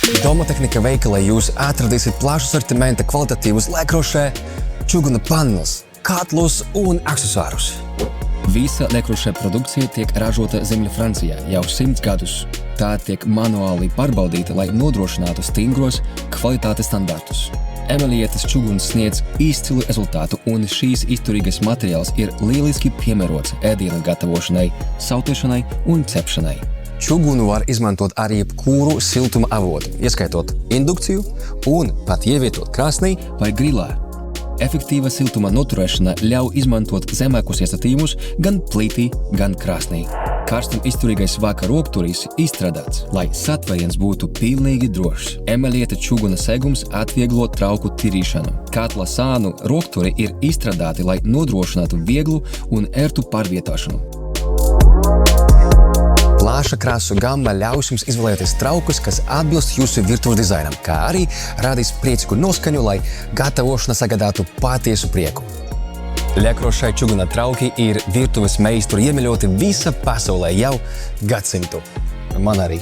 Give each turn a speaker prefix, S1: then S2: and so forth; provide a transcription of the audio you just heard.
S1: Domatehnika veikalā jūs atradīsiet plašu sortimentu kvalitatīvus laikrošē, čuguna pannas, katlus un aksesuārus.
S2: Visa lekrošē produkcija tiek ražota Ziemeļa Francijā jau 100 gadus. Tā tiek manuāli pārbaudīta, lai nodrošinātu stingros kvalitātes standartus. Emelietes čuguns sniedz izcilu rezultātu, un šīs izturīgais materiāls ir lieliski piemērots ēdienu gatavošanai, sautēšanai un cepšanai.
S1: Čugunu var izmantot arī jebkuru siltuma avotu, ieskaitot indukciju un pat ievietot krāsnī
S2: vai grilā. Efektīva siltuma noturēšana ļauj izmantot zemākus iestatījumus gan plītī, gan krāsnī. Karstam izturīgais vāka rokturis izstrādāts, lai satvēriens būtu pilnīgi drošs. Emelieta čuguna segums atvieglo trauku tirīšanu. Katla sānu rokturi ir izstrādāti, lai nodrošinātu vieglu un ērtu pārvietošanu.
S1: Plaša krāsu gamma ļaus jums izvēlēties traukus, kas atbilst jūsu virtuves dizainam, kā arī radīs priecīgu noskaņu, lai gatavošana sagādātu patiesu prieku. Lekrošai čuguna trauki ir virtuves meistaru iemīļoti visa pasaulē jau gadsimtu. Man arī.